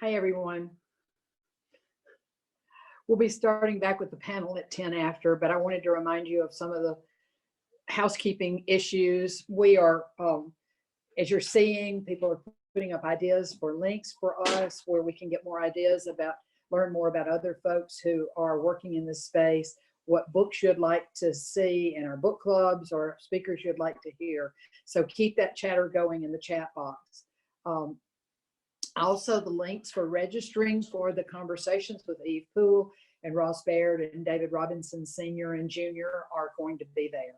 Hi, everyone. We'll be starting back with the panel at 10 after, but I wanted to remind you of some of the housekeeping issues. We are, as you're seeing, people are putting up ideas for links for us where we can get more ideas about, learn more about other folks who are working in this space, what books you'd like to see in our book clubs or speakers you'd like to hear. So keep that chatter going in the chat box. Also, the links for registering for the conversations with Eve Poole and Ross Baird and David Robinson Sr. and Jr. are going to be there.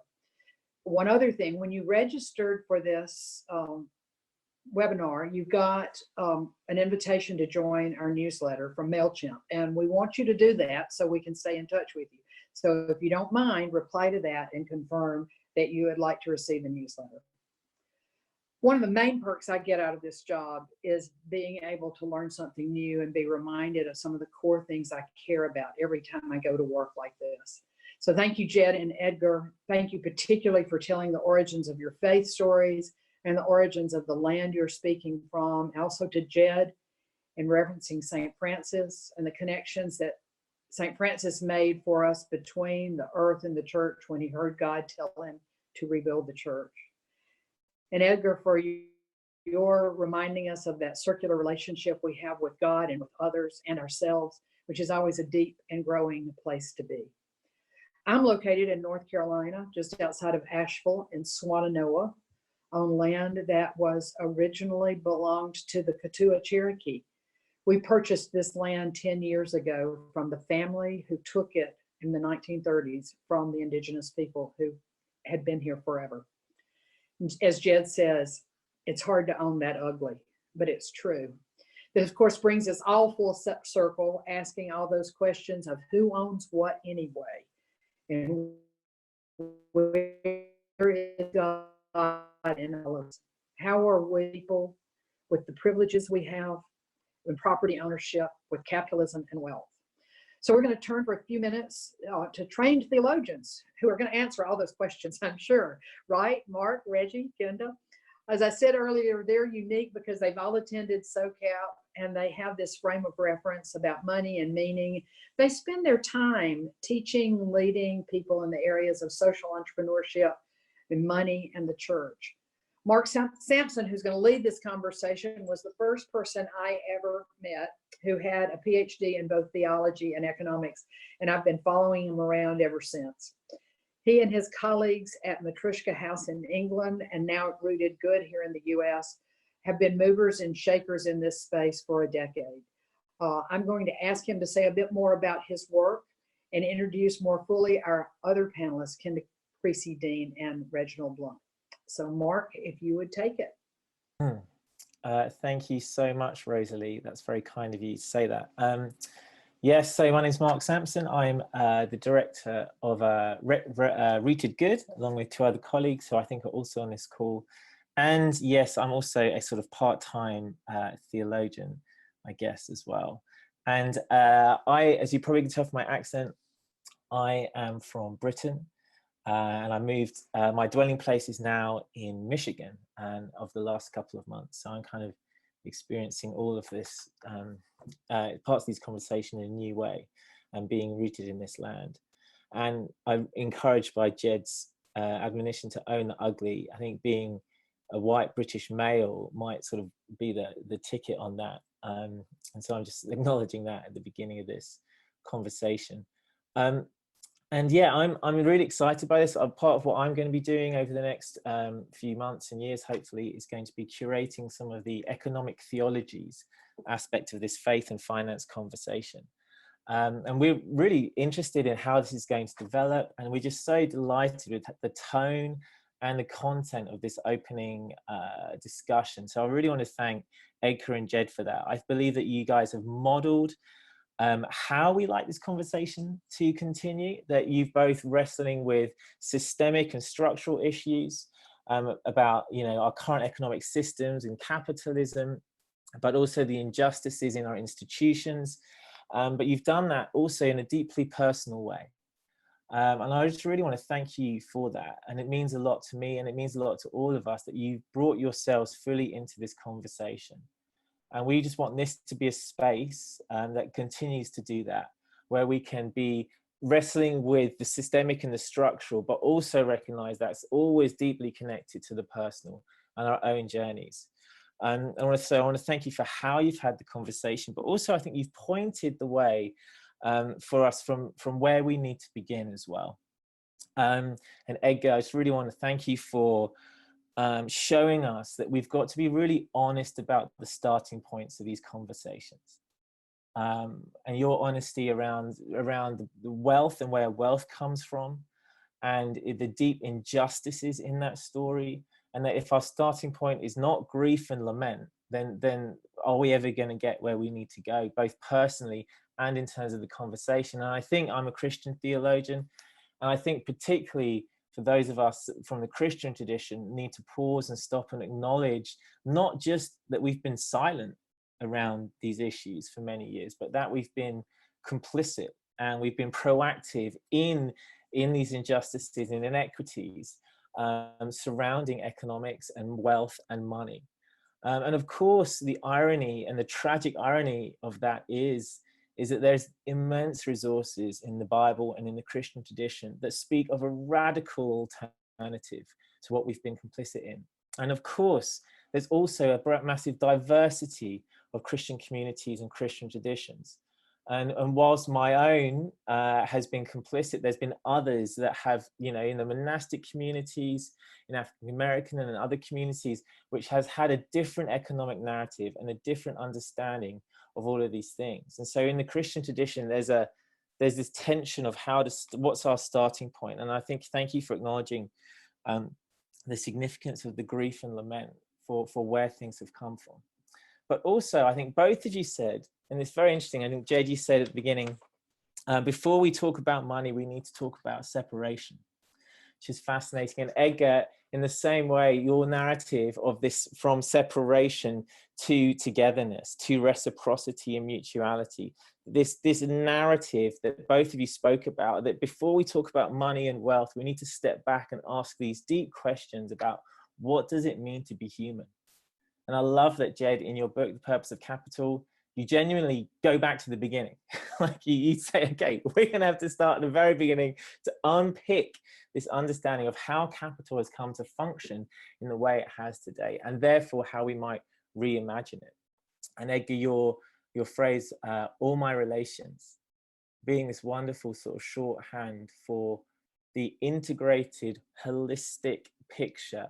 One other thing, when you registered for this webinar, you got an invitation to join our newsletter from MailChimp, and we want you to do that so we can stay in touch with you. So if you don't mind, reply to that and confirm that you would like to receive the newsletter. One of the main perks I get out of this job is being able to learn something new and be reminded of some of the core things I care about every time I go to work like this. So thank you, Jed and Edgar. Thank you particularly for telling the origins of your faith stories and the origins of the land you're speaking from. Also to Jed in referencing St. Francis and the connections that St. Francis made for us between the earth and the church when he heard God tell him to rebuild the church. And Edgar, for your reminding us of that circular relationship we have with God and with others and ourselves, which is always a deep and growing place to be. I'm located in North Carolina, just outside of Asheville in Swannanoa, on land that was originally belonged to the Katua Cherokee. We purchased this land 10 years ago from the family who took it in the 1930s from the indigenous people who had been here forever. As Jed says, it's hard to own that ugly, but it's true. This, of course, brings us all full circle, asking all those questions of who owns what anyway, and where is God in all of us? How are we people with the privileges we have in property ownership, with capitalism and wealth? So we're going to turn for a few minutes to trained theologians who are going to answer all those questions, I'm sure. Right? Mark, Reggie, Kenda. As I said earlier, they're unique because they've all attended SoCal and they have this frame of reference about money and meaning. They spend their time teaching, leading people in the areas of social entrepreneurship and money and the church. Mark Sampson, who's going to lead this conversation, was the first person I ever met who had a PhD in both theology and economics, and I've been following him around ever since. He and his colleagues at Matrushka House in England and now at Rooted Good here in the US have been movers and shakers in this space for a decade. I'm going to ask him to say a bit more about his work and introduce more fully our other panelists, Kenda Creasy-Dean and Reginald Blunt. So Mark, if you would take it. Thank you so much, Rosalie. That's very kind of you to say that. Yes, so my name is Mark Sampson. I'm the director of Rooted Good, along with two other colleagues who I think are also on this call. And yes, I'm also a sort of part-time theologian, I guess, as well. And as you probably can tell from my accent, I am from Britain. And I moved, my dwelling place is now in Michigan and of the last couple of months. So I'm kind of experiencing all of this, parts of these conversations in a new way and being rooted in this land. And I'm encouraged by Jed's admonition to own the ugly. I think being a white British male might sort of be the ticket on that. And so I'm just acknowledging that at the beginning of this conversation. And yeah, I'm really excited by this. Part of what I'm going to be doing over the next few months and years, hopefully, is going to be curating some of the economic theologies aspect of this faith and finance conversation. And we're really interested in how this is going to develop. And we're just so delighted with the tone and the content of this opening discussion. So I really want to thank Edgar and Jed for that. I believe that you guys have modeled how we like this conversation to continue, that you've both wrestling with systemic and structural issues about, our current economic systems and capitalism, but also the injustices in our institutions. But you've done that also in a deeply personal way. And I just really want to thank you for that. And it means a lot to me, and it means a lot to all of us that you've brought yourselves fully into this conversation. And we just want this to be a space that continues to do that, where we can be wrestling with the systemic and the structural, but also recognize that's always deeply connected to the personal and our own journeys. And I want to thank you for how you've had the conversation, but also I think you've pointed the way for us from where we need to begin as well. And Edgar, I just really want to thank you for showing us that we've got to be really honest about the starting points of these conversations. And your honesty around the wealth and where wealth comes from, and the deep injustices in that story, and that if our starting point is not grief and lament, then are we ever going to get where we need to go, both personally and in terms of the conversation? And I think I'm a Christian theologian, and I think particularly for those of us from the Christian tradition need to pause and stop and acknowledge not just that we've been silent around these issues for many years, but that we've been complicit and we've been proactive in these injustices and inequities surrounding economics and wealth and money. And of course, the irony and the tragic irony of that is that there's immense resources in the Bible and in the Christian tradition that speak of a radical alternative to what we've been complicit in. And of course, there's also a massive diversity of Christian communities and Christian traditions. And whilst my own has been complicit, there's been others that have, in the monastic communities, in African American and in other communities, which has had a different economic narrative and a different understanding of all of these things. And so in the Christian tradition, there's this tension of what's our starting point. And I think, thank you for acknowledging the significance of the grief and lament for where things have come from. But also, I think both of you said, and it's very interesting, I think Jade, you said at the beginning, before we talk about money, we need to talk about separation, which is fascinating. And Edgar, in the same way, your narrative of this from separation to togetherness, to reciprocity and mutuality, this narrative that both of you spoke about, that before we talk about money and wealth, we need to step back and ask these deep questions about what does it mean to be human? And I love that, Jed, in your book, The Purpose of Capital, you genuinely go back to the beginning. Like you say, okay, we're going to have to start at the very beginning to unpick this understanding of how capital has come to function in the way it has today, and therefore how we might reimagine it. And Edgar, your phrase, all my relations, being this wonderful sort of shorthand for the integrated, holistic picture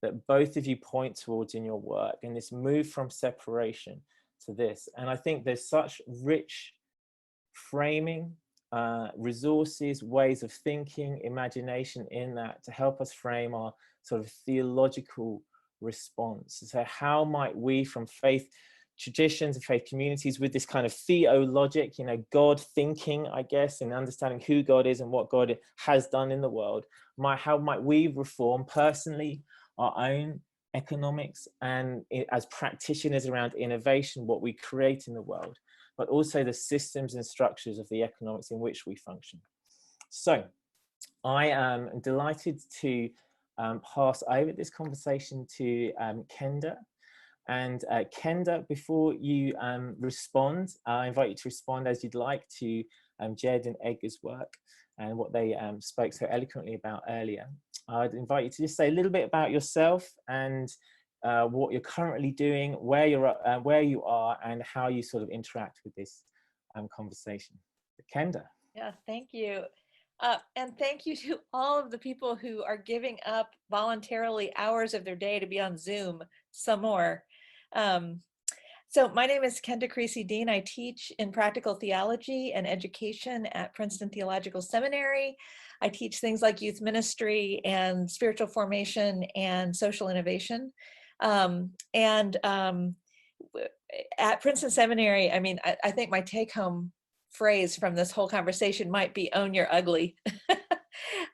that both of you point towards in your work, and this move from separation to this. And I think there's such rich framing, resources, ways of thinking, imagination in that to help us frame our sort of theological response. So how might we, from faith traditions and faith communities, with this kind of theologic, God thinking, I guess, and understanding who God is and what God has done in the world, how might we reform personally our own economics, and as practitioners around innovation, what we create in the world, but also the systems and structures of the economics in which we function. So I am delighted to pass over this conversation to Kenda. And Kenda, before you respond, I invite you to respond as you'd like to Jed and Edgar's work and what they spoke so eloquently about earlier. I'd invite you to just say a little bit about yourself and what you're currently doing, where you are, and how you sort of interact with this conversation. Kenda. Yeah, thank you. And thank you to all of the people who are giving up voluntarily hours of their day to be on Zoom some more. So my name is Kenda Creasy-Dean. I teach in practical theology and education at Princeton Theological Seminary. I teach things like youth ministry and spiritual formation and social innovation. At Princeton Seminary, I mean, I think my take-home phrase from this whole conversation might be "own your ugly."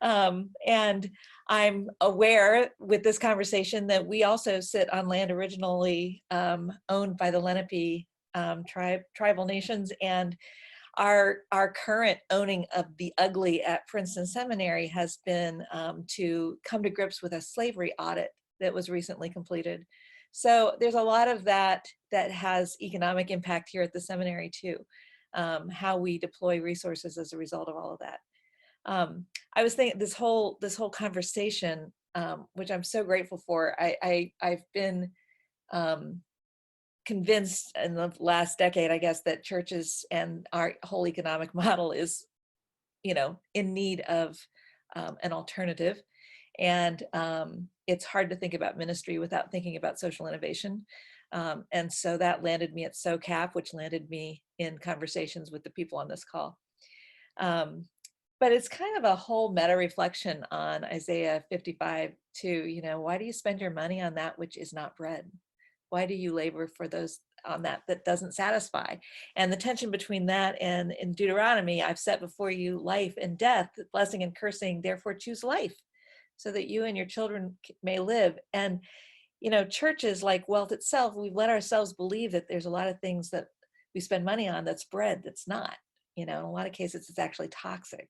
And I'm aware with this conversation that we also sit on land originally owned by the Lenape tribal nations, and our current owning of the ugly at Princeton Seminary has been to come to grips with a slavery audit that was recently completed. So there's a lot of that that has economic impact here at the seminary too, how we deploy resources as a result of all of that. I was thinking this whole conversation, which I'm so grateful for. I've been convinced in the last decade, I guess, that churches and our whole economic model is, in need of an alternative. And it's hard to think about ministry without thinking about social innovation. And so that landed me at SOCAP, which landed me in conversations with the people on this call. But it's kind of a whole meta reflection on Isaiah 55 too. Why do you spend your money on that which is not bread? Why do you labor for those on that doesn't satisfy? And the tension between that and in Deuteronomy, I've set before you life and death, blessing and cursing, therefore choose life so that you and your children may live. And, churches like wealth itself, we've let ourselves believe that there's a lot of things that we spend money on that's bread, that's not. In a lot of cases, it's actually toxic.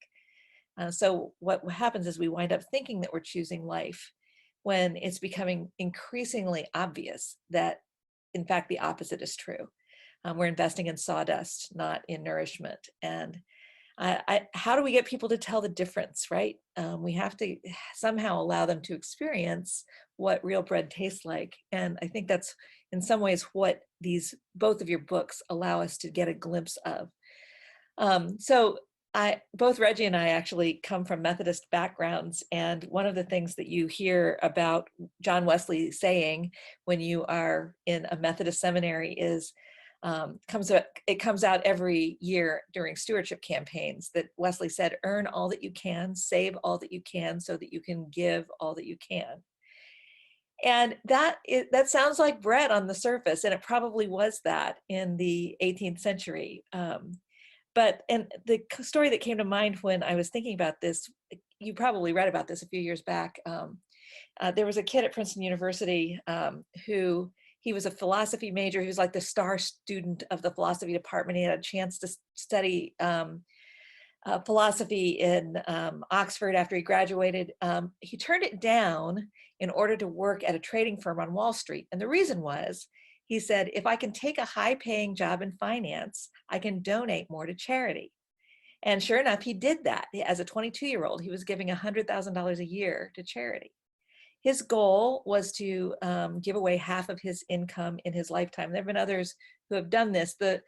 So what happens is we wind up thinking that we're choosing life when it's becoming increasingly obvious that, in fact, the opposite is true. We're investing in sawdust, not in nourishment. And how do we get people to tell the difference, right? We have to somehow allow them to experience what real bread tastes like. And I think that's in some ways what both of your books allow us to get a glimpse of. So both Reggie and I actually come from Methodist backgrounds, and one of the things that you hear about John Wesley saying when you are in a Methodist seminary is, it comes out every year during stewardship campaigns, that Wesley said, earn all that you can, save all that you can, so that you can give all that you can. And that sounds like bread on the surface, and it probably was that in the 18th century. And the story that came to mind when I was thinking about this, you probably read about this a few years back. There was a kid at Princeton University who, he was a philosophy major. He was like the star student of the philosophy department. He had a chance to study philosophy in Oxford after he graduated. He turned it down in order to work at a trading firm on Wall Street. And the reason was, he said, if I can take a high-paying job in finance, I can donate more to charity. And sure enough, he did that. As a 22-year-old, he was giving $100,000 a year to charity. His goal was to give away half of his income in his lifetime. There have been others who have done this. The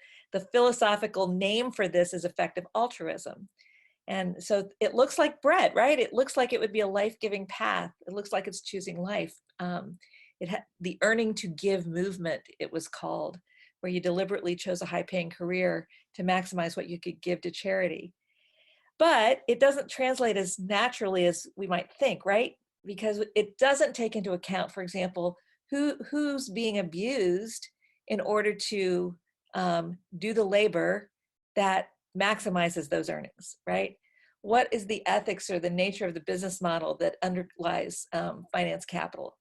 philosophical name for this is effective altruism. And so it looks like bread, right? It looks like it would be a life-giving path. It looks like it's choosing life. The earning to give movement, it was called, where you deliberately chose a high-paying career to maximize what you could give to charity. But it doesn't translate as naturally as we might think, right? Because it doesn't take into account, for example, who's being abused in order to do the labor that maximizes those earnings, right? What is the ethics or the nature of the business model that underlies finance capital?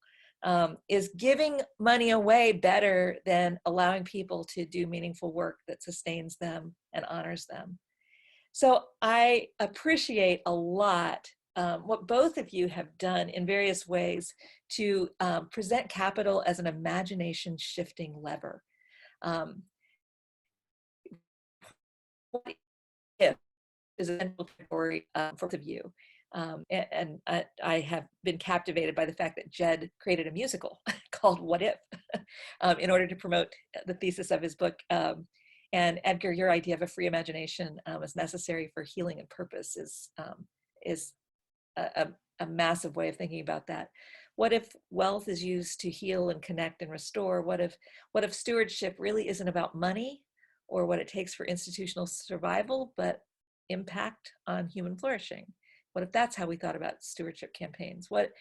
Is giving money away better than allowing people to do meaningful work that sustains them and honors them? So I appreciate a lot what both of you have done in various ways to present capital as an imagination shifting lever. What if is a central category for both of you. And I have been captivated by the fact that Jed created a musical called What If in order to promote the thesis of his book. And Edgar, your idea of a free imagination is necessary for healing and purpose is a massive way of thinking about that. What if wealth is used to heal and connect and restore? What if stewardship really isn't about money or what it takes for institutional survival, but impact on human flourishing? What if that's how we thought about stewardship campaigns? What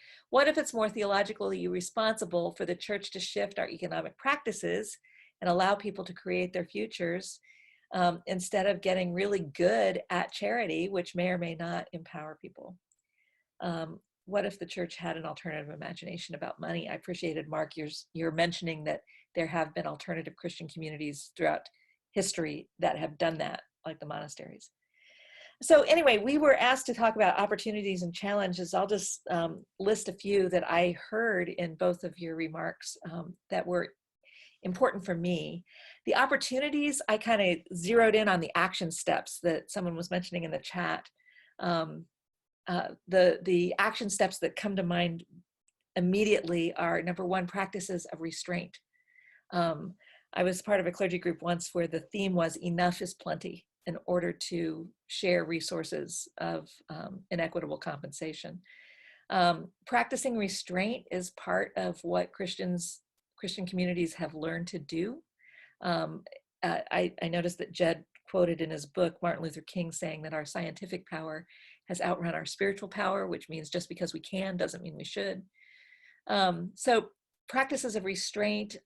if it's more theologically responsible for the church to shift our economic practices and allow people to create their futures instead of getting really good at charity, which may or may not empower people? What if the church had an alternative imagination about money? I appreciated, Mark, you're mentioning that there have been alternative Christian communities throughout history that have done that, like the monasteries. So anyway, we were asked to talk about opportunities and challenges. I'll just list a few that I heard in both of your remarks that were important for me. The opportunities, I kind of zeroed in on the action steps that someone was mentioning in the chat. The action steps that come to mind immediately are, number one, practices of restraint. I was part of a clergy group once where the theme was enough is plenty, in order to share resources of inequitable compensation. Practicing restraint is part of what Christian communities have learned to do. I noticed that Jed quoted in his book Martin Luther King saying that our scientific power has outrun our spiritual power, which means just because we can doesn't mean we should. So practices of restraint,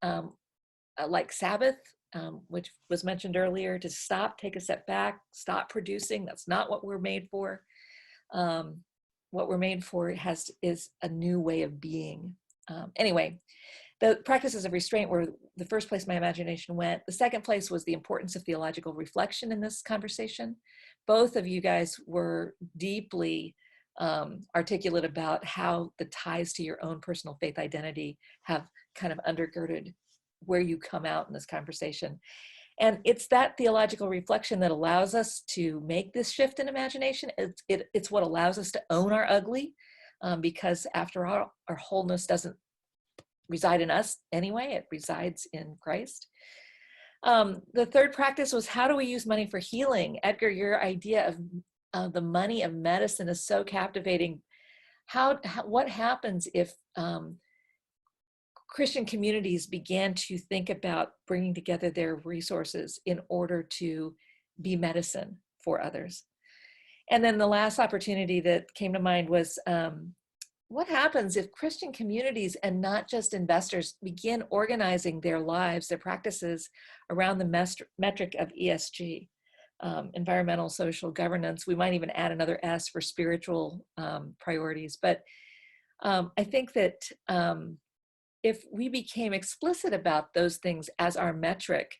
like Sabbath, which was mentioned earlier, to stop, take a step back, stop producing. That's not what we're made for. What we're made for is a new way of being. Anyway, the practices of restraint were the first place my imagination went. The second place was the importance of theological reflection in this conversation. Both of you guys were deeply articulate about how the ties to your own personal faith identity have kind of undergirded where you come out in this conversation. And it's that theological reflection that allows us to make this shift in imagination. It's what allows us to own our ugly, because after all, our wholeness doesn't reside in us anyway, it resides in Christ. The third practice was, how do we use money for healing? Edgar, your idea of the money of medicine is so captivating. What happens if Christian communities began to think about bringing together their resources in order to be medicine for others? And then the last opportunity that came to mind was, what happens if Christian communities and not just investors begin organizing their lives, their practices around the metric of ESG, environmental, social, governance? We might even add another S for spiritual priorities. But I think that if we became explicit about those things as our metric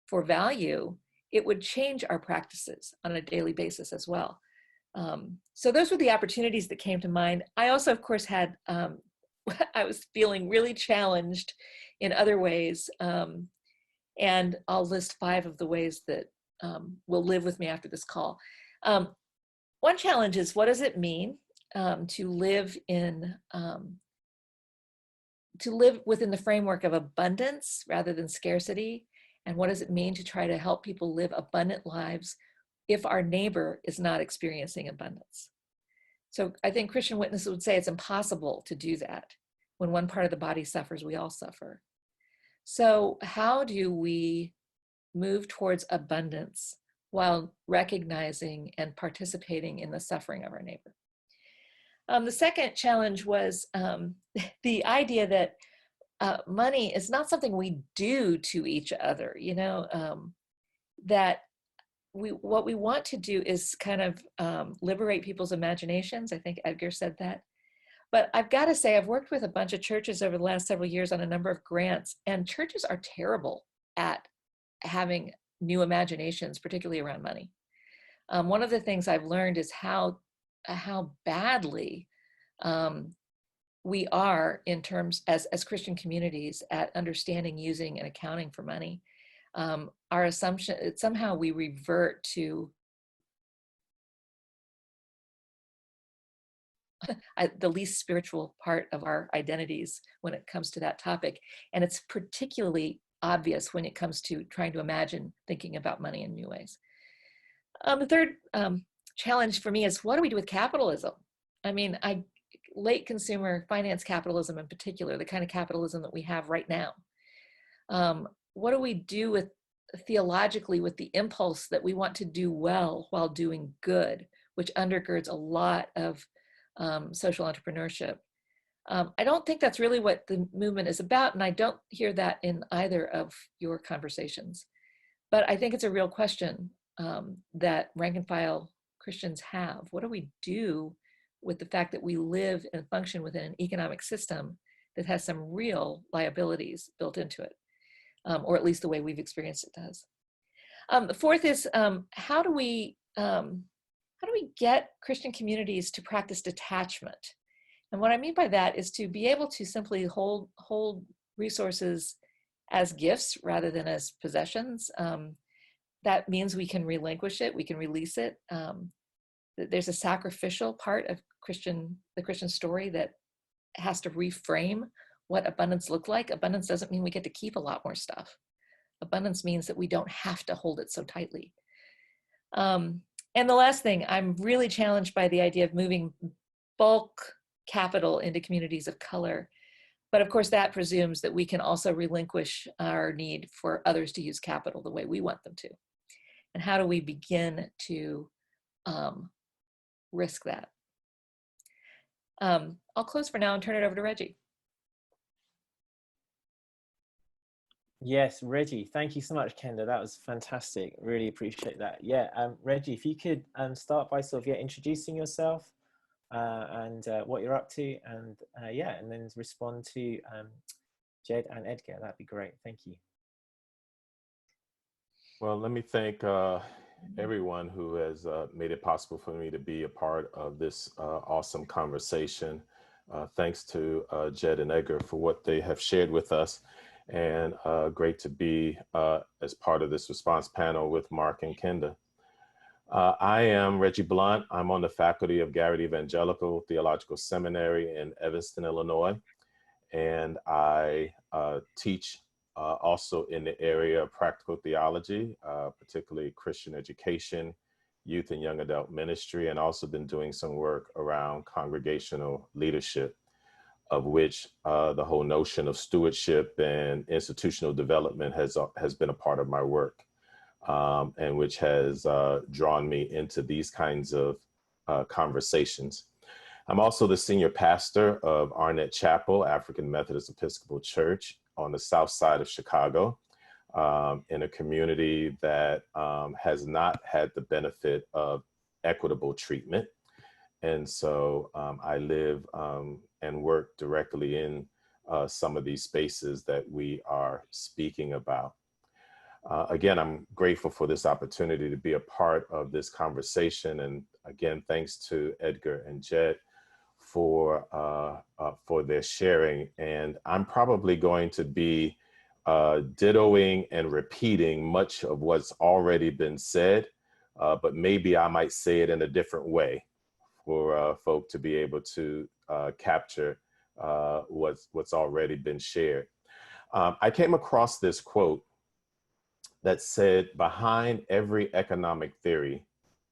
for value, it would change our practices on a daily basis as well. So those were the opportunities that came to mind. I also, of course, had, I was feeling really challenged in other ways. And I'll list 5 of the ways that will live with me after this call. One challenge is, what does it mean to live within the framework of abundance rather than scarcity? And what does it mean to try to help people live abundant lives if our neighbor is not experiencing abundance? So I think Christian witnesses would say it's impossible to do that. When one part of the body suffers, we all suffer. So how do we move towards abundance while recognizing and participating in the suffering of our neighbor? The second challenge was the idea that money is not something we do to each other, that what we want to do is kind of liberate people's imaginations. I think Edgar said that. But I've got to say, I've worked with a bunch of churches over the last several years on a number of grants, and churches are terrible at having new imaginations, particularly around money. One of the things I've learned is how badly we are in terms as Christian communities at understanding, using, and accounting for money. Our assumption, somehow we revert to the least spiritual part of our identities when it comes to that topic. And it's particularly obvious when it comes to trying to imagine thinking about money in new ways. The third challenge for me is, what do we do with capitalism? I mean, late consumer finance capitalism in particular, the kind of capitalism that we have right now. What do we do with theologically with the impulse that we want to do well while doing good, which undergirds a lot of social entrepreneurship? I don't think that's really what the movement is about, and I don't hear that in either of your conversations. But I think it's a real question that rank and file Christians have. What do we do with the fact that we live and function within an economic system that has some real liabilities built into it, or at least the way we've experienced it does? The fourth is, how do we how do we get Christian communities to practice detachment? And what I mean by that is to be able to simply hold resources as gifts rather than as possessions. That means we can relinquish it, we can release it. There's a sacrificial part of the Christian story that has to reframe what abundance looked like. Abundance doesn't mean we get to keep a lot more stuff. Abundance means that we don't have to hold it so tightly. And the last thing, I'm really challenged by the idea of moving bulk capital into communities of color. But of course, that presumes that we can also relinquish our need for others to use capital the way we want them to. And how do we begin to risk that? I'll close for now and turn it over to Reggie. Yes, Reggie, thank you so much, Kenda. That was fantastic. Really appreciate that. Yeah, Reggie, if you could start by sort of introducing yourself and what you're up to, and and then respond to Jed and Edgar. That'd be great. Thank you. Well, let me thank everyone who has made it possible for me to be a part of this awesome conversation. Thanks to Jed and Edgar for what they have shared with us, and great to be as part of this response panel with Mark and Kenda. I am Reggie Blunt. I'm on the faculty of Garrett Evangelical Theological Seminary in Evanston, Illinois, and I teach also in the area of practical theology, particularly Christian education, youth and young adult ministry, and also been doing some work around congregational leadership, of which the whole notion of stewardship and institutional development has been a part of my work, and which has drawn me into these kinds of conversations. I'm also the senior pastor of Arnett Chapel, African Methodist Episcopal Church on the south side of Chicago, in a community that has not had the benefit of equitable treatment. And so I live and work directly in some of these spaces that we are speaking about. Again, I'm grateful for this opportunity to be a part of this conversation. And again, thanks to Edgar and Jed for their sharing. And I'm probably going to be dittoing and repeating much of what's already been said, but maybe I might say it in a different way for folk to be able to capture what's already been shared. I came across this quote that said, behind every economic theory,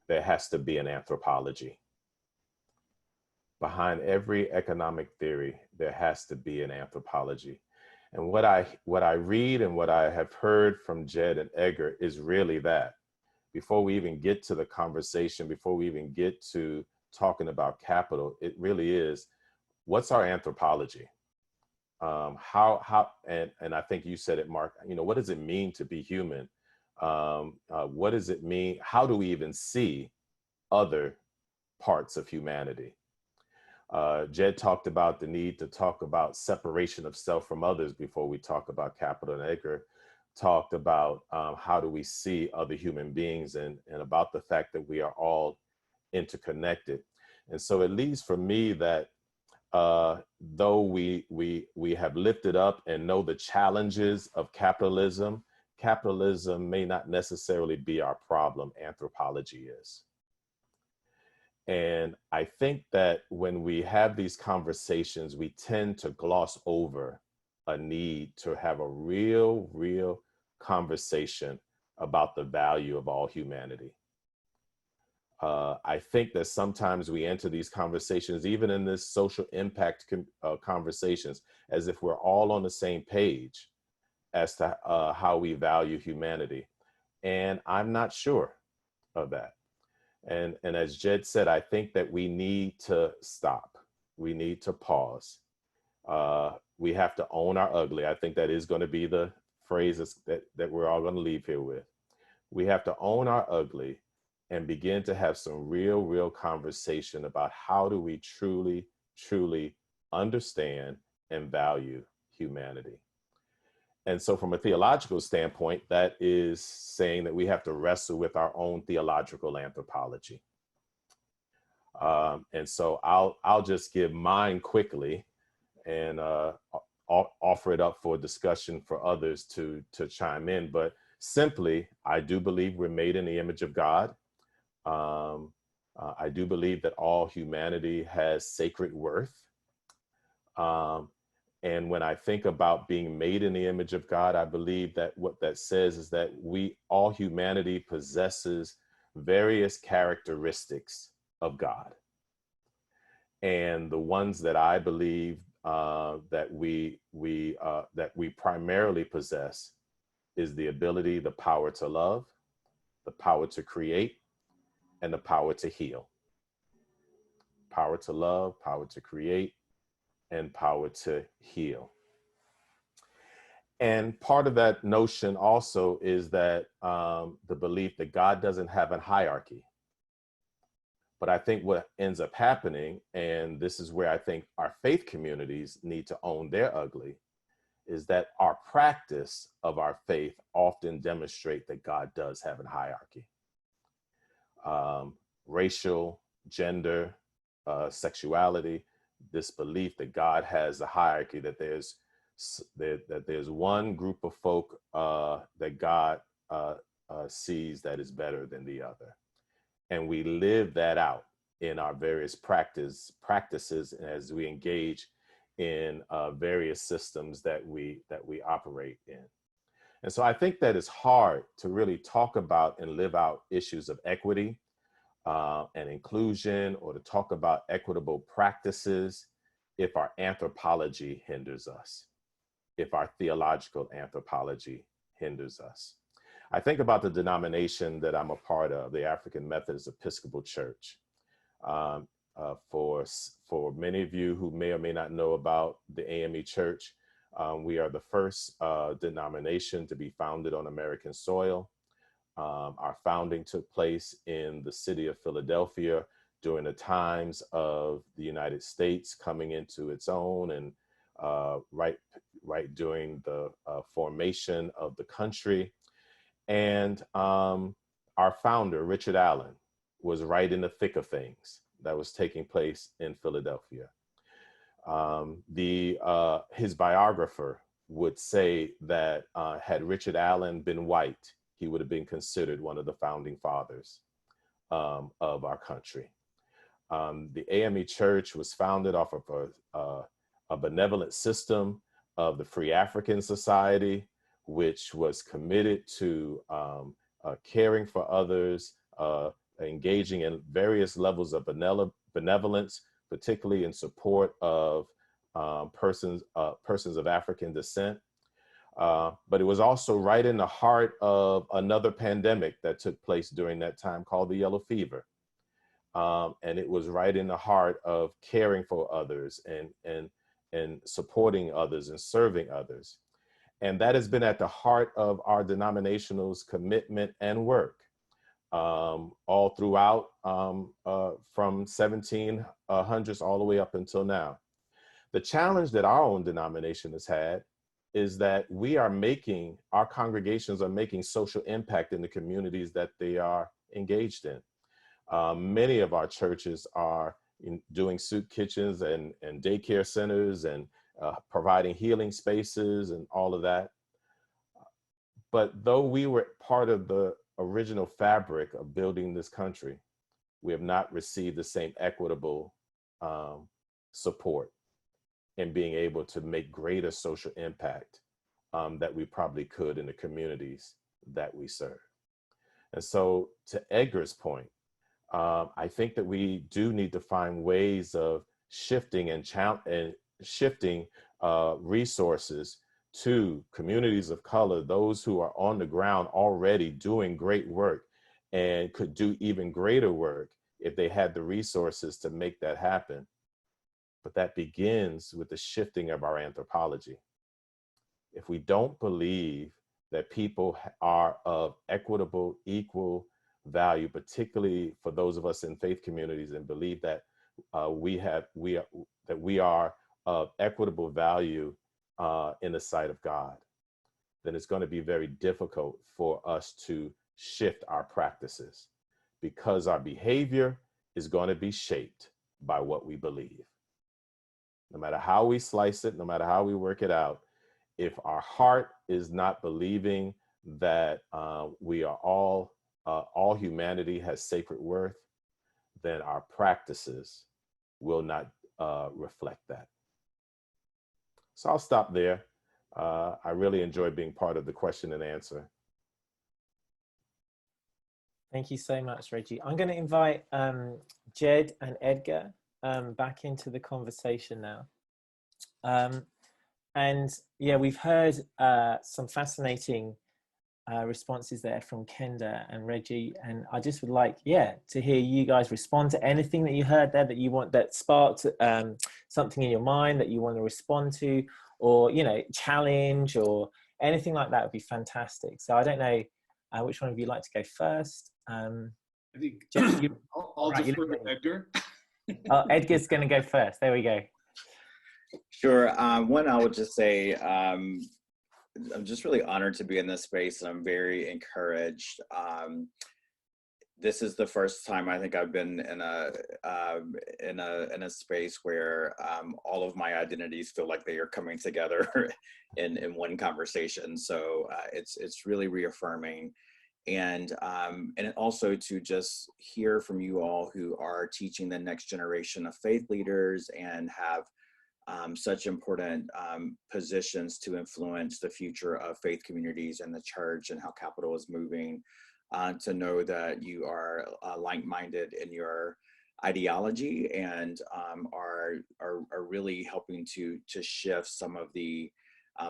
there has to be an anthropology. Behind every economic theory, there has to be an anthropology. And what I read and what I have heard from Jed and Edgar is really that. Before we even get to the conversation, before we even get to talking about capital, it really is, what's our anthropology? And I think you said it, Mark, what does it mean to be human? What does it mean? How do we even see other parts of humanity? Jed talked about the need to talk about separation of self from others before we talk about capital, and Edgar talked about how do we see other human beings and about the fact that we are all interconnected. And so it leaves for me that though we have lifted up and know the challenges of capitalism, capitalism may not necessarily be our problem. Anthropology is. And I think that when we have these conversations, we tend to gloss over a need to have a real conversation about the value of all humanity. I think that sometimes we enter these conversations, even in this social impact conversations, as if we're all on the same page as to how we value humanity. And I'm not sure of that. And as Jed said, I think that we need to stop. We need to pause. We have to own our ugly. I think that is going to be the phrases that we're all going to leave here with. We have to own our ugly and begin to have some real conversation about how do we truly understand and value humanity. And so from a theological standpoint, that is saying that we have to wrestle with our own theological anthropology. And so I'll just give mine quickly and offer it up for discussion for others to chime in. But simply, I do believe we're made in the image of God. I do believe that all humanity has sacred worth. And when I think about being made in the image of God, I believe that what that says is that all humanity possesses various characteristics of God. And the ones that I believe that we primarily possess is the ability, the power to love, the power to create, and the power to heal. Power to love, power to create, and power to heal. And part of that notion also is that the belief that God doesn't have a hierarchy. But I think what ends up happening, and this is where I think our faith communities need to own their ugly, is that our practice of our faith often demonstrate that God does have a hierarchy. Racial, gender, sexuality, this belief that God has a hierarchy, that there's one group of folk that God sees that is better than the other. And we live that out in our various practices as we engage in various systems that we operate in. And so I think that it's hard to really talk about and live out issues of equity and inclusion, or to talk about equitable practices if our anthropology hinders us, if our theological anthropology hinders us. I think about the denomination that I'm a part of, the African Methodist Episcopal Church. For many of you who may or may not know about the AME Church, we are the first denomination to be founded on American soil. Our founding took place in the city of Philadelphia during the times of the United States coming into its own, and right during the formation of the country. And our founder, Richard Allen, was right in the thick of things that was taking place in Philadelphia. His biographer would say that had Richard Allen been white, he would have been considered one of the founding fathers of our country. The AME Church was founded off of a benevolent system of the Free African Society, which was committed to caring for others, engaging in various levels of benevolence, particularly in support of persons of African descent. But it was also right in the heart of another pandemic that took place during that time called the yellow fever. And it was right in the heart of caring for others and supporting others and serving others. And that has been at the heart of our denominational's commitment and work all throughout from 1700s all the way up until now. The challenge that our own denomination has had is that our congregations are making social impact in the communities that they are engaged in. Many of our churches are doing soup kitchens and daycare centers and providing healing spaces and all of that. But though we were part of the original fabric of building this country, we have not received the same equitable support in being able to make greater social impact that we probably could in the communities that we serve. And so, to Edgar's point, I think that we do need to find ways of shifting resources to communities of color, those who are on the ground already doing great work and could do even greater work if they had the resources to make that happen. But that begins with the shifting of our anthropology. If we don't believe that people are of equitable, equal value, particularly for those of us in faith communities, and believe that we are of equitable value in the sight of God, then it's going to be very difficult for us to shift our practices, because our behavior is going to be shaped by what we believe. No matter how we slice it, no matter how we work it out, if our heart is not believing that we are all humanity has sacred worth, then our practices will not reflect that. So I'll stop there. I really enjoy being part of the question and answer. Thank you so much, Reggie. I'm going to invite Jed and Edgar back into the conversation now. And yeah, we've heard some fascinating responses there from Kenda and Reggie, and I just would like, to hear you guys respond to anything that you heard there that you want, that sparked something in your mind that you want to respond to, or challenge, or anything like that would be fantastic. So I don't know which one of you like to go first. I think Jeff, I'll defer to Edgar. Oh, Edgar's going to go first. There we go. Sure. One, I would just say I'm just really honored to be in this space, and I'm very encouraged. This is the first time I think I've been in a space where all of my identities feel like they are coming together in one conversation. So it's really reaffirming, and also to just hear from you all who are teaching the next generation of faith leaders and have such important positions to influence the future of faith communities and the church and how capital is moving, to know that you are like-minded in your ideology and are really helping to shift some of the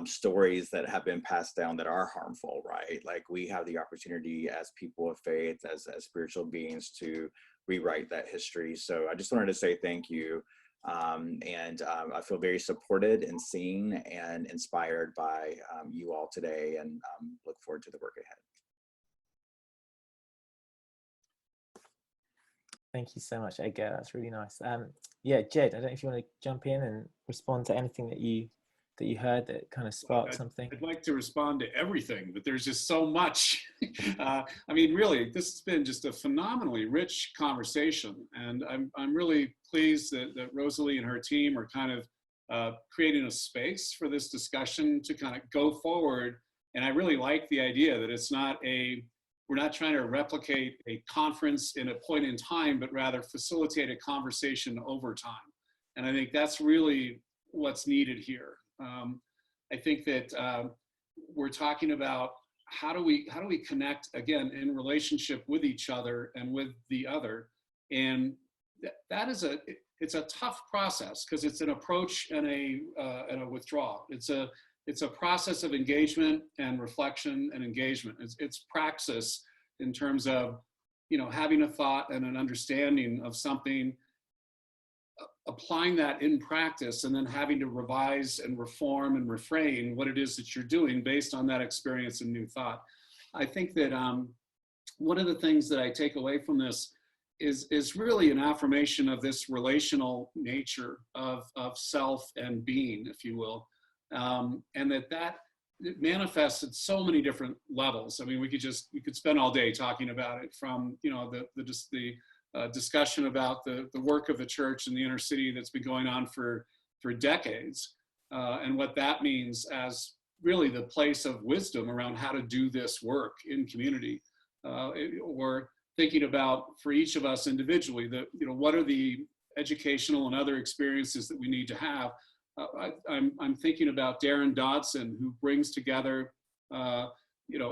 stories that have been passed down that are harmful, right? Like, we have the opportunity as people of faith, as spiritual beings, to rewrite that history. So I just wanted to say thank you. I feel very supported and seen and inspired by you all today, and look forward to the work ahead. Thank you so much, Edgar. That's really nice. Yeah, Jed, I don't know if you want to jump in and respond to anything that you heard that kind of sparked something. I'd like to respond to everything, but there's just so much. I mean, really, this has been just a phenomenally rich conversation, and I'm really pleased that Rosalie and her team are kind of creating a space for this discussion to kind of go forward. And I really like the idea that we're not trying to replicate a conference in a point in time, but rather facilitate a conversation over time. And I think that's really what's needed here. I think that we're talking about how do we connect, again, in relationship with each other and with the other. And that is it's a tough process, because it's an approach and a withdrawal. It's a process of engagement and reflection and engagement. It's praxis in terms of, having a thought and an understanding of something, applying that in practice, and then having to revise and reform and refrain what it is that you're doing based on that experience and new thought. I think that one of the things that I take away from this is really an affirmation of this relational nature of self and being, if you will, and that it manifests at so many different levels. I mean, we could spend all day talking about it, from the discussion about the work of the church in the inner city that's been going on for decades, and what that means as really the place of wisdom around how to do this work in community, or thinking about, for each of us individually, what are the educational and other experiences that we need to have. I'm thinking about Darren Dodson, who brings together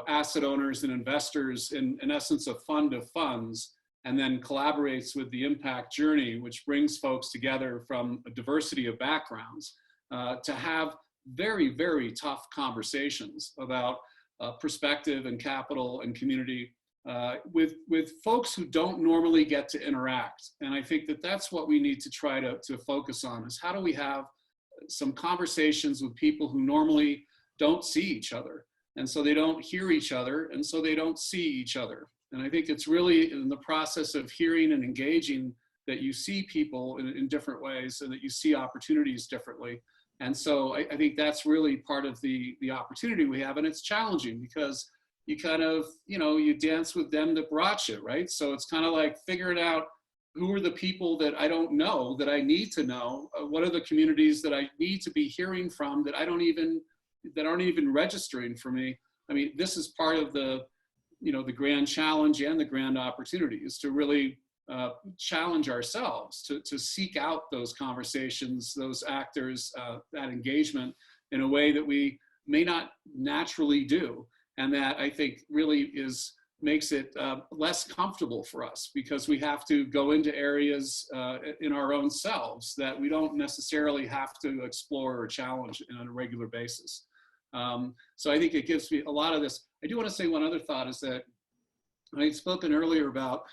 asset owners and investors in essence a fund of funds, and then collaborates with the Impact Journey, which brings folks together from a diversity of backgrounds to have very, very tough conversations about perspective and capital and community with folks who don't normally get to interact. And I think that that's what we need to try to focus on, is how do we have some conversations with people who normally don't see each other, and so they don't hear each other, and so they don't see each other. And I think it's really in the process of hearing and engaging that you see people in different ways, and that you see opportunities differently. And so I think that's really part of the opportunity we have. And it's challenging, because you kind of, you dance with them that brought you, right? So it's kind of like figuring out who are the people that I don't know that I need to know? What are the communities that I need to be hearing from that aren't even registering for me? I mean, this is part of the, the grand challenge and the grand opportunity is to really challenge ourselves to seek out those conversations, those actors, that engagement in a way that we may not naturally do. And that I think really makes it less comfortable for us because we have to go into areas in our own selves that we don't necessarily have to explore or challenge on a regular basis. So I think it gives me a lot of this. I do want to say one other thought is that I had spoken earlier about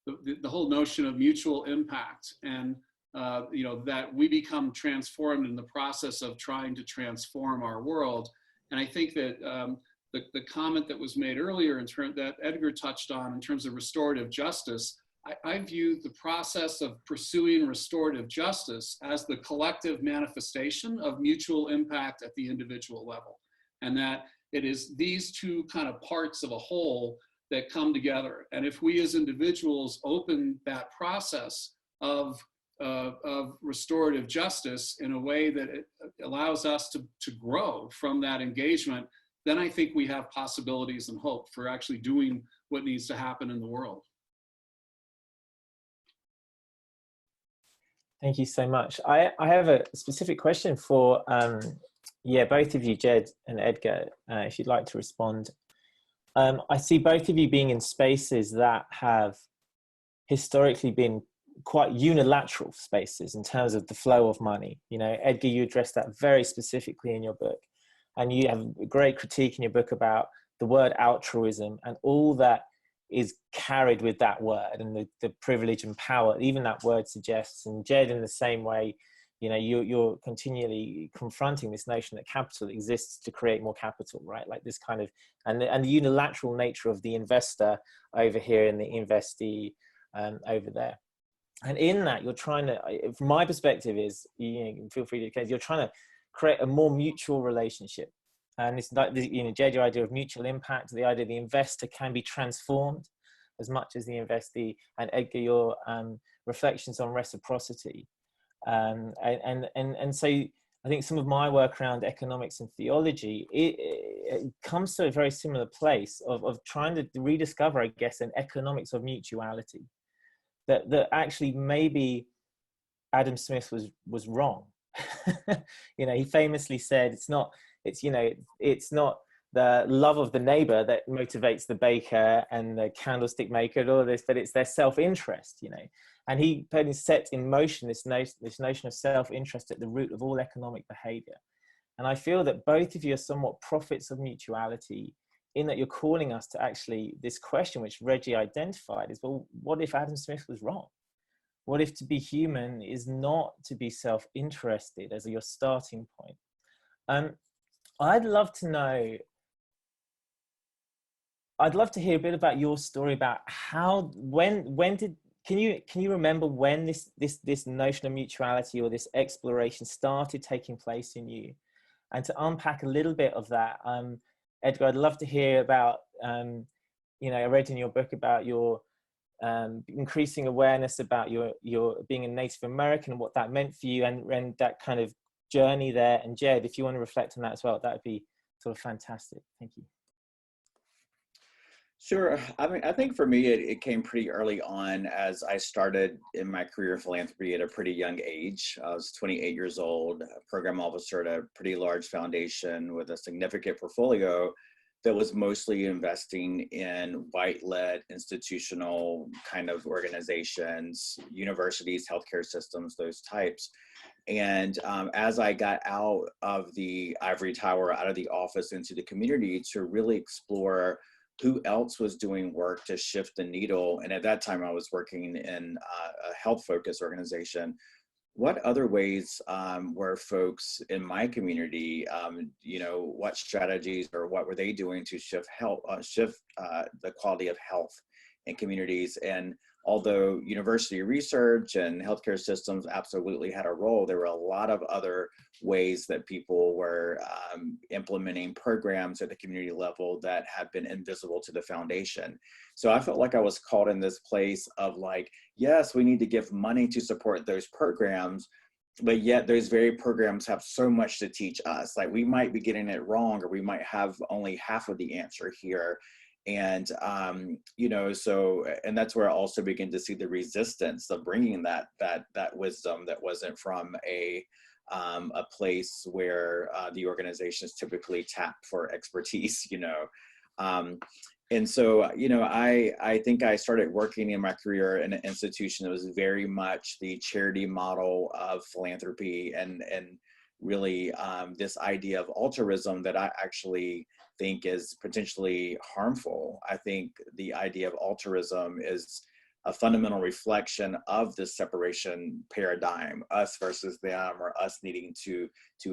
the whole notion of mutual impact and that we become transformed in the process of trying to transform our world. And I think that the comment that was made earlier that Edgar touched on in terms of restorative justice, I view the process of pursuing restorative justice as the collective manifestation of mutual impact at the individual level. And that it is these two kind of parts of a whole that come together. And if we as individuals open that process of restorative justice in a way that it allows us to grow from that engagement, then I think we have possibilities and hope for actually doing what needs to happen in the world. Thank you so much. I have a specific question for both of you, Jed and Edgar, if you'd like to respond. I see both of you being in spaces that have historically been quite unilateral spaces in terms of the flow of money. Edgar, you addressed that very specifically in your book, and you have a great critique in your book about the word altruism and all that is carried with that word and the privilege and power even that word suggests. And Jed, in the same way, you're continually confronting this notion that capital exists to create more capital, right? Like this kind of, and the unilateral nature of the investor over here and the investee over there. And in that, you're trying to, from my perspective is, feel free to, you're trying to create a more mutual relationship. And it's like, Jed, your idea of mutual impact, the idea the investor can be transformed as much as the investee, and Edgar, your reflections on reciprocity. And so I think some of my work around economics and theology, it comes to a very similar place of trying to rediscover, I guess, an economics of mutuality. That actually maybe Adam Smith was wrong. He famously said it's not the love of the neighbor that motivates the baker and the candlestick maker and all this, but it's their self-interest, And he set in motion this notion of self-interest at the root of all economic behavior. And I feel that both of you are somewhat prophets of mutuality in that you're calling us to actually this question, which Reggie identified, is, well, what if Adam Smith was wrong? What if to be human is not to be self-interested as your starting point? I'd love to know, I'd love to hear a bit about your story about how, can you remember when this notion of mutuality or this exploration started taking place in you? And to unpack a little bit of that, Edgar, I'd love to hear about, I read in your book about your increasing awareness about your being a Native American and what that meant for you and that kind of journey there. And Jed, if you want to reflect on that as well, that would be sort of fantastic. Thank you. Sure. I mean, I think for me, it came pretty early on as I started in my career in philanthropy at a pretty young age. I was 28 years old, a program officer at a pretty large foundation with a significant portfolio that was mostly investing in white-led institutional kind of organizations, universities, healthcare systems, those types. And as I got out of the ivory tower, out of the office into the community to really explore who else was doing work to shift the needle. And at that time I was working in a health-focused organization. What other ways were folks in my community, what strategies or what were they doing to shift the quality of health in communities. And although university research and healthcare systems absolutely had a role, there were a lot of other ways that people were implementing programs at the community level that have been invisible to the foundation. So I felt like I was caught in this place of like, yes, we need to give money to support those programs, but yet those very programs have so much to teach us. Like we might be getting it wrong, or we might have only half of the answer here. And, you know, so, and that's where I also begin to see the resistance of bringing that wisdom that wasn't from a place where the organizations typically tap for expertise, you know. And so, you know, I think I started working in my career in an institution that was very much the charity model of philanthropy, and really this idea of altruism that I actually think is potentially harmful. I think the idea of altruism is a fundamental reflection of this separation paradigm, us versus them, or us needing to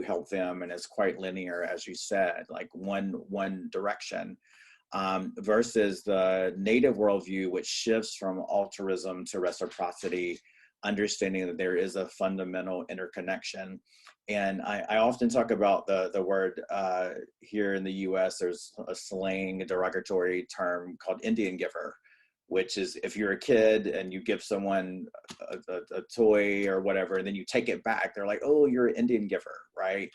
help them, and it's quite linear, as you said, like one direction. Versus the native worldview, which shifts from altruism to reciprocity, understanding that there is a fundamental interconnection. And I often talk about the word here in the US, there's a slang, a derogatory term called Indian giver, which is if you're a kid and you give someone a toy or whatever, and then you take it back, they're like, oh, you're an Indian giver, right?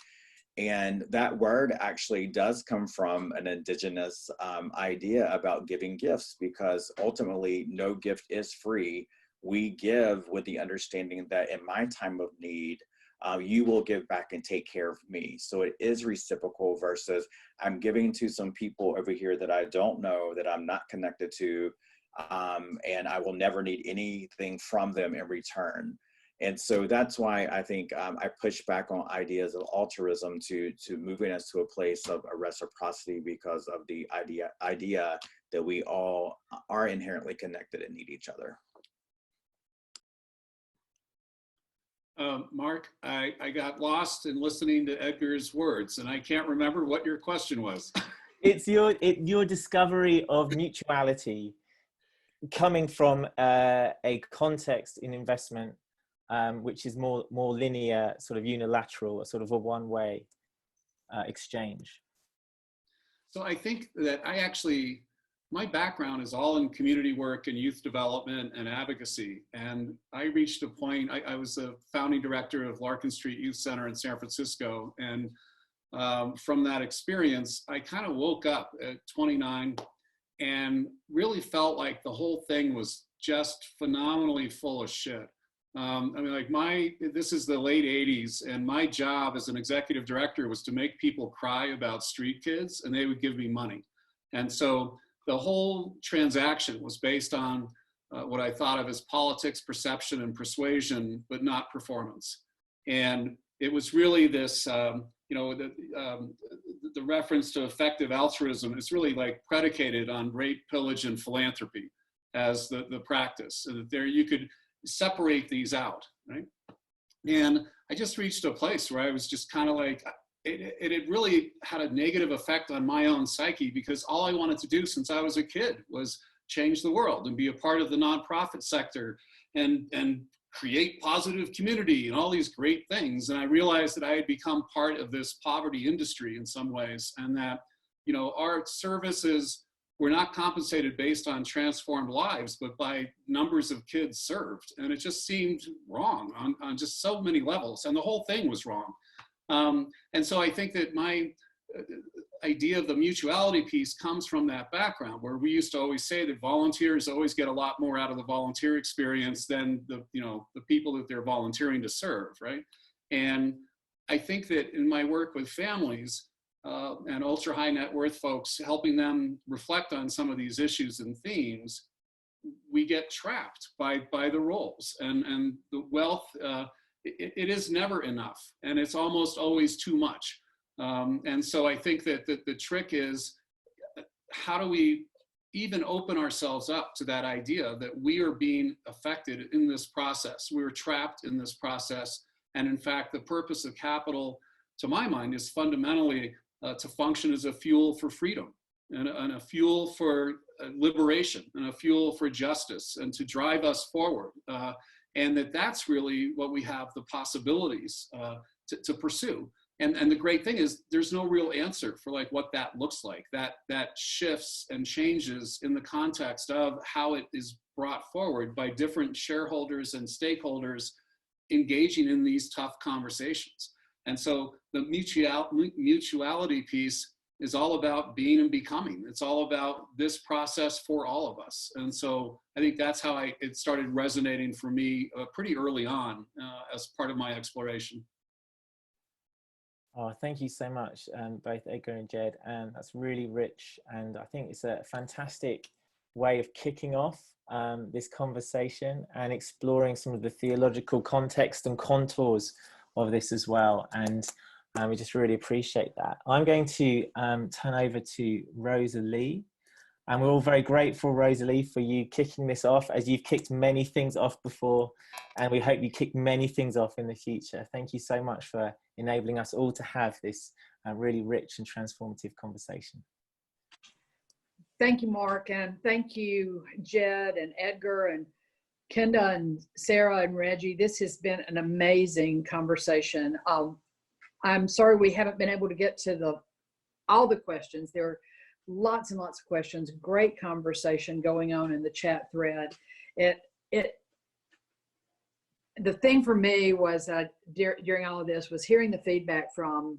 And that word actually does come from an indigenous idea about giving gifts, because ultimately no gift is free. We give with the understanding that in my time of need, you will give back and take care of me. So it is reciprocal versus I'm giving to some people over here that I don't know, that I'm not connected to, and I will never need anything from them in return. And so that's why I think I push back on ideas of altruism to moving us to a place of a reciprocity, because of the idea that we all are inherently connected and need each other. Mark, I got lost in listening to Edgar's words, and I can't remember what your question was. It's your discovery of mutuality coming from a context in investment which is more linear, sort of unilateral, sort of a one-way exchange. So I think that my background is all in community work and youth development and advocacy. And I reached a point, I was the founding director of Larkin Street Youth Center in San Francisco. And from that experience, I kind of woke up at 29 and really felt like the whole thing was just phenomenally full of shit. I mean, like this is the late 80s, and my job as an executive director was to make people cry about street kids, and they would give me money. And so the whole transaction was based on what I thought of as politics, perception, and persuasion, but not performance. And it was really this, you know, the reference to effective altruism is really like predicated on rape, pillage, and philanthropy as the practice. So that there you could separate these out, right? And I just reached a place where I was just kind of like, it had really had a negative effect on my own psyche, because all I wanted to do since I was a kid was change the world and be a part of the nonprofit sector and create positive community and all these great things. And I realized that I had become part of this poverty industry in some ways, and that, you know, our services were not compensated based on transformed lives, but by numbers of kids served. And it just seemed wrong on just so many levels. And the whole thing was wrong. And so I think that my idea of the mutuality piece comes from that background, where we used to always say that volunteers always get a lot more out of the volunteer experience than the people that they're volunteering to serve, right? And I think that in my work with families, and ultra high net worth folks, helping them reflect on some of these issues and themes, we get trapped by the roles, and the wealth, it is never enough, and it's almost always too much. And so I think that the trick is, how do we even open ourselves up to that idea that we are being affected in this process? We're trapped in this process. And in fact, the purpose of capital, to my mind, is fundamentally to function as a fuel for freedom. and a fuel for liberation and a fuel for justice and to drive us forward. And that's really what we have the possibilities to pursue. And the great thing is there's no real answer for like what that looks like. That shifts and changes in the context of how it is brought forward by different shareholders and stakeholders engaging in these tough conversations. And so the mutuality piece is all about being and becoming. It's all about this process for all of us. And so I think that's how it started resonating for me pretty early on as part of my exploration. Oh, thank you so much, both Edgar and Jed. And that's really rich. And I think it's a fantastic way of kicking off this conversation and exploring some of the theological context and contours of this as well. And we just really appreciate that. I'm going to turn over to Rosalie. And we're all very grateful, Rosalie, for you kicking this off, as you've kicked many things off before, and we hope you kick many things off in the future. Thank you so much for enabling us all to have this really rich and transformative conversation. Thank you, Mark, and thank you, Jed and Edgar and Kenda and Sarah and Reggie. This has been an amazing conversation. I'm sorry we haven't been able to get to all the questions. There are lots and lots of questions. Great conversation going on in the chat thread. The thing for me was during all of this was hearing the feedback from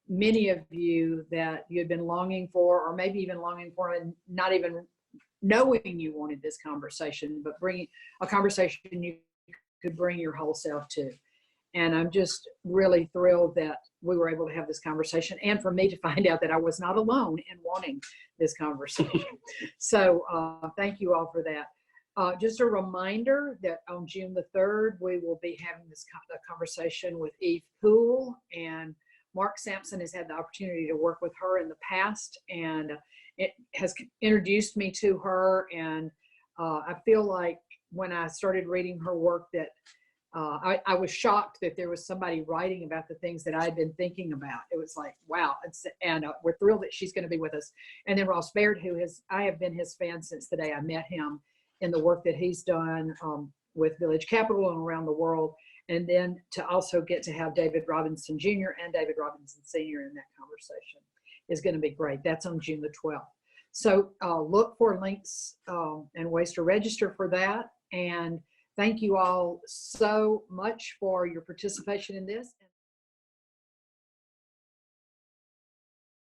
many of you that you had been longing for, or maybe even longing for and not even knowing you wanted this conversation, but bringing a conversation you could bring your whole self to. And I'm just really thrilled that we were able to have this conversation, and for me to find out that I was not alone in wanting this conversation. So thank you all for that. Just a reminder that on June the 3rd, we will be having this conversation with Eve Poole, and Mark Sampson has had the opportunity to work with her in the past, and it has introduced me to her. And I feel like when I started reading her work that I was shocked that there was somebody writing about the things that I had been thinking about. It was like, wow. And we're thrilled that she's going to be with us. And then Ross Baird, I have been his fan since the day I met him in the work that he's done with Village Capital and around the world. And then to also get to have David Robinson Jr. and David Robinson Sr. in that conversation is going to be great. That's on June the 12th. So look for links and ways to register for that. And thank you all so much for your participation in this.